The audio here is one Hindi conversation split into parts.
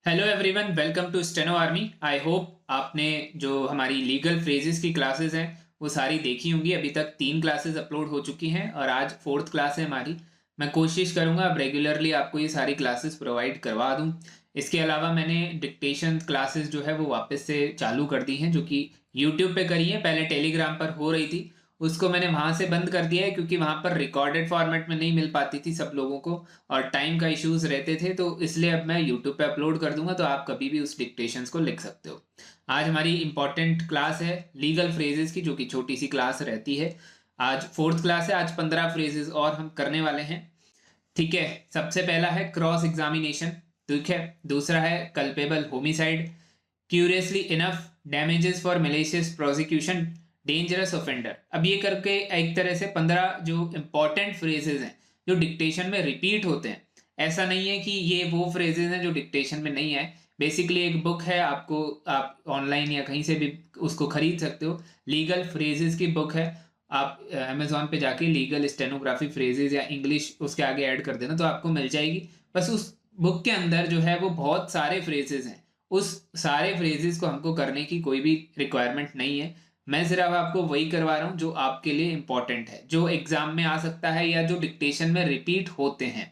Hello everyone, welcome to steno army. I hope आपने जो हमारी लीगल फ्रेजेस की क्लासेस हैं वो सारी देखी होंगी। अभी तक 3 क्लासेस अपलोड हो चुकी हैं और आज फोर्थ क्लास है हमारी। मैं कोशिश करूंगा अब रेगुलरली आपको ये सारी क्लासेस प्रोवाइड करवा दूं। इसके अलावा मैंने डिक्टेशन क्लासेस जो है वो वापस से चालू कर दी हैं, जो कि यूट्यूब पे करी है। पहले टेलीग्राम पर हो रही थी, उसको मैंने वहां से बंद कर दिया है क्योंकि वहां पर रिकॉर्डेड फॉर्मेट में नहीं मिल पाती थी सब लोगों को और टाइम का इश्यूज रहते थे। तो इसलिए अब मैं यूट्यूब पे अपलोड कर दूंगा, तो आप कभी भी उस डिक्टेशंस को लिख सकते हो। आज हमारी इंपॉर्टेंट क्लास है लीगल फ्रेजेस की, जो कि छोटी सी क्लास रहती है। आज फोर्थ क्लास है। आज 15 फ्रेजेस और हम करने वाले हैं। ठीक है, सबसे पहला है क्रॉस एग्जामिनेशन। ठीक है, दूसरा है culpable homicide, curiously enough, damages for malicious prosecution, dangerous offender. अब ये करके एक तरह से 15 जो इंपॉर्टेंट फ्रेजेस हैं जो डिक्टेशन में रिपीट होते हैं। ऐसा नहीं है कि ये वो फ्रेजेस हैं जो डिक्टेशन में नहीं है। बेसिकली एक बुक है, आपको आप ऑनलाइन या कहीं से भी उसको खरीद सकते हो। लीगल फ्रेजेस की बुक है। आप अमेजोन पे जाके लीगल स्टेनोग्राफी फ्रेजेस या इंग्लिश उसके आगे ऐड कर देना तो आपको मिल जाएगी। बस उस बुक के अंदर जो है वो बहुत सारे फ्रेजेस हैं। उस सारे फ्रेजेस को हमको करने की कोई भी रिक्वायरमेंट नहीं है। मैं सिर्फ आपको वही करवा रहा हूँ जो आपके लिए इंपॉर्टेंट है, जो एग्जाम में आ सकता है या जो डिक्टेशन में रिपीट होते हैं।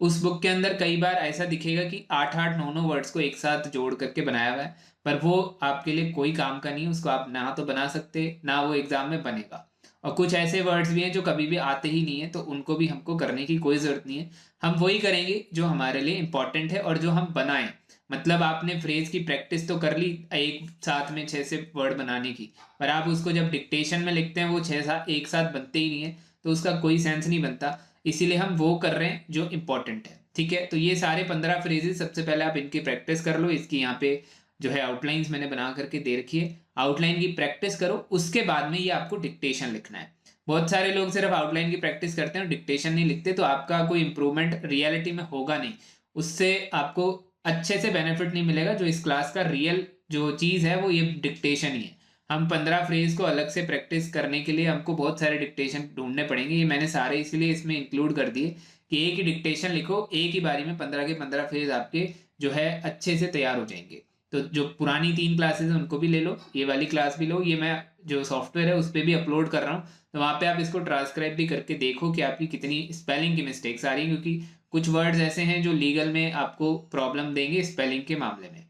उस बुक के अंदर कई बार ऐसा दिखेगा कि 8-8 9-9 वर्ड्स को एक साथ जोड़ करके बनाया हुआ है, पर वो आपके लिए कोई काम का नहीं है। उसको आप ना तो बना सकते ना वो एग्जाम में बनेगा। और कुछ ऐसे वर्ड्स भी हैं जो कभी भी आते ही नहीं है, तो उनको भी हमको करने की कोई जरूरत नहीं है। हम वही करेंगे जो हमारे लिए इंपॉर्टेंट है और जो हम बनाएं। मतलब आपने फ्रेज की प्रैक्टिस तो कर ली एक साथ में 6 से वर्ड बनाने की, पर आप उसको जब डिक्टेशन में लिखते हैं वो 6 साथ एक साथ बनते ही नहीं है, तो उसका कोई सेंस नहीं बनता। इसीलिए हम वो कर रहे हैं जो इंपॉर्टेंट है। ठीक है, तो ये सारे 15 फ्रेजेस सबसे पहले आप इनकी प्रैक्टिस कर लो। इसकी यहाँ पे जो है आउटलाइंस मैंने बना करके दे रखी है। आउटलाइन की प्रैक्टिस करो, उसके बाद में ये आपको डिक्टेशन लिखना है। बहुत सारे लोग सिर्फ आउटलाइन की प्रैक्टिस करते हैं और डिक्टेशन नहीं लिखते, तो आपका कोई इंप्रूवमेंट रियलिटी में होगा नहीं। उससे आपको अच्छे से बेनिफिट नहीं मिलेगा। जो इस क्लास का रियल जो चीज़ है वो ये डिक्टेशन ही है। हम 15 फ्रेज को अलग से प्रैक्टिस करने के लिए हमको बहुत सारे डिक्टेशन ढूंढने पड़ेंगे। ये मैंने सारे इसलिए इसमें इंक्लूड कर दिए कि एक ही डिक्टेशन लिखो, एक ही बारी में 15 के 15 फ्रेज आपके जो है अच्छे से तैयार हो जाएंगे। तो जो पुरानी 3 क्लासेस हैं उनको भी ले लो, ये वाली क्लास भी लो। ये मैं जो सॉफ्टवेयर है उस पर भी अपलोड कर रहा हूँ, तो वहाँ पे आप इसको ट्रांसक्राइब भी करके देखो कि आपकी कितनी स्पेलिंग की मिस्टेक्स आ रही हैं, क्योंकि कुछ वर्ड्स ऐसे हैं जो लीगल में आपको प्रॉब्लम देंगे स्पेलिंग के मामले में।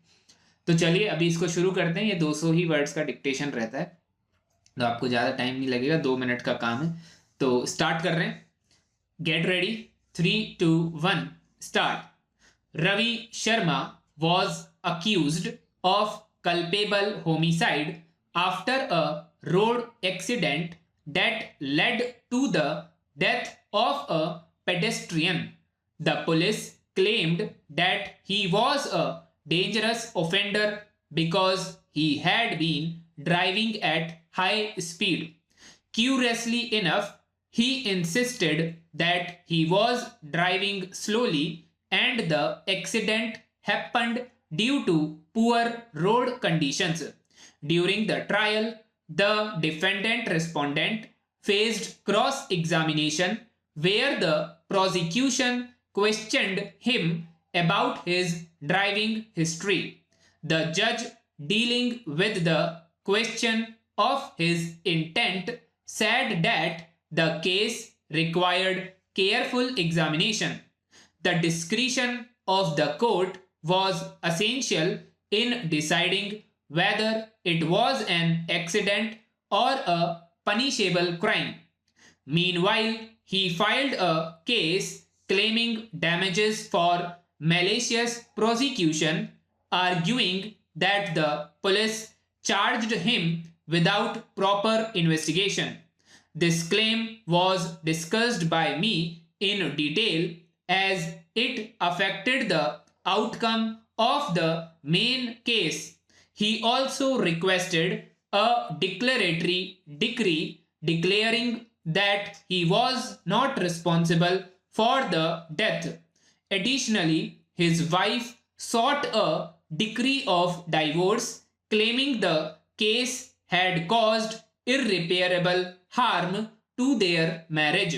तो चलिए अभी इसको शुरू करते हैं। ये 200 ही वर्ड्स का डिक्टेशन रहता है, तो आपको ज़्यादा टाइम नहीं लगेगा, 2 मिनट का काम है। तो स्टार्ट कर रहे हैं। Get ready, 3, 2, 1 start. Ravi Sharma was accused of culpable homicide after a road accident that led to the death of a pedestrian. The police claimed that he was a dangerous offender because he had been driving at high speed. Curiously enough, he insisted that he was driving slowly and the accident happened due to poor road conditions. During the trial, the defendant respondent faced cross examination where the prosecution questioned him about his driving history. The judge, dealing with the question of his intent, said that the case required careful examination. The discretion of the court was essential in deciding whether it was an accident or a punishable crime. Meanwhile, he filed a case claiming damages for malicious prosecution, arguing that the police charged him without proper investigation. This claim was discussed by me in detail as it affected the outcome of the main case. He also requested a declaratory decree declaring that he was not responsible for the death. Additionally, his wife sought a decree of divorce, claiming the case had caused irreparable harm to their marriage.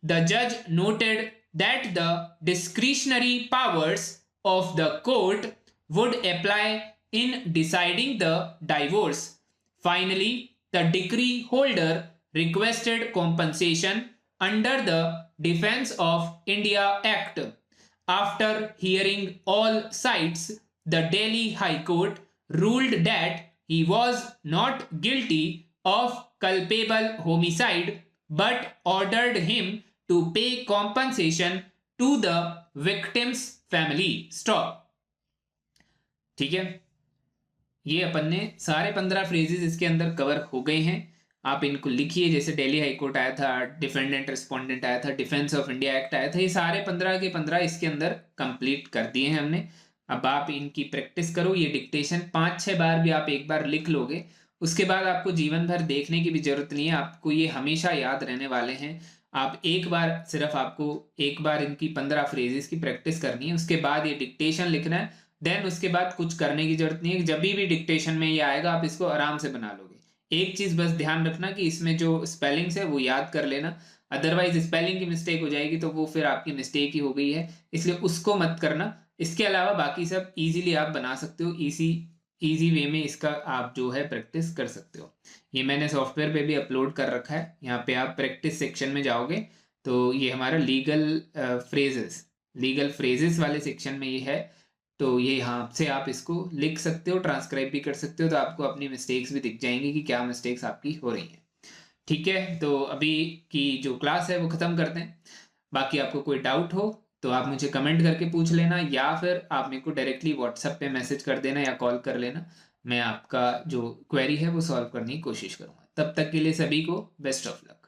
The judge noted that the discretionary powers of the court would apply in deciding the divorce. Finally, the decree holder requested compensation under the Defense of India Act. After hearing all sides, the Delhi High Court ruled that he was not guilty of culpable homicide but ordered him to pay compensation to the victim's family. Stop. ठीक है, ये अपन ने सारे 15 फ्रेजेस इसके अंदर कवर हो गए हैं। आप इनको लिखिए, जैसे दिल्ली हाई कोर्ट आया था, डिफेंडेंट रिस्पोंडेंट आया था, डिफेंस ऑफ इंडिया एक्ट आया था, ये सारे 15 के 15 इसके अंदर कंप्लीट कर दिए हैं हमने। अब आप इनकी प्रैक्टिस करो। ये डिक्टेशन 5-6 बार भी आप एक बार लिख लोगे, उसके बाद आपको जीवन भर देखने की भी जरूरत नहीं है, आपको ये हमेशा याद रहने वाले हैं। आप एक बार, सिर्फ आपको एक बार इनकी 15 फ्रेजेस की प्रैक्टिस करनी है, उसके बाद ये डिक्टेशन लिखना है। देन उसके बाद कुछ करने की जरूरत नहीं है, जब भी डिक्टेशन में ये आएगा आप इसको आराम से बना लोगे। एक चीज बस ध्यान रखना कि इसमें जो स्पेलिंग्स है वो याद कर लेना, अदरवाइज स्पेलिंग की मिस्टेक हो जाएगी तो वो फिर आपकी मिस्टेक ही हो गई है, इसलिए उसको मत करना। इसके अलावा बाकी सब इजीली आप बना सकते हो, इजी वे में इसका आप जो है प्रैक्टिस कर सकते हो। ये मैंने सॉफ्टवेयर पे भी अपलोड कर रखा है, यहाँ पे आप प्रैक्टिस सेक्शन में जाओगे तो ये हमारा लीगल फ्रेजेस वाले सेक्शन में ये है, तो ये यहाँ से आप इसको लिख सकते हो, ट्रांसक्राइब भी कर सकते हो, तो आपको अपनी मिस्टेक्स भी दिख जाएंगी कि क्या मिस्टेक्स आपकी हो रही हैं। ठीक है, तो अभी की जो क्लास है वो ख़त्म करते हैं। बाकी आपको कोई डाउट हो तो आप मुझे कमेंट करके पूछ लेना, या फिर आप मेरे को डायरेक्टली व्हाट्सएप पे मैसेज कर देना या कॉल कर लेना, मैं आपका जो क्वेरी है वो सॉल्व करने की कोशिश करूँगा। तब तक के लिए सभी को बेस्ट ऑफ लक।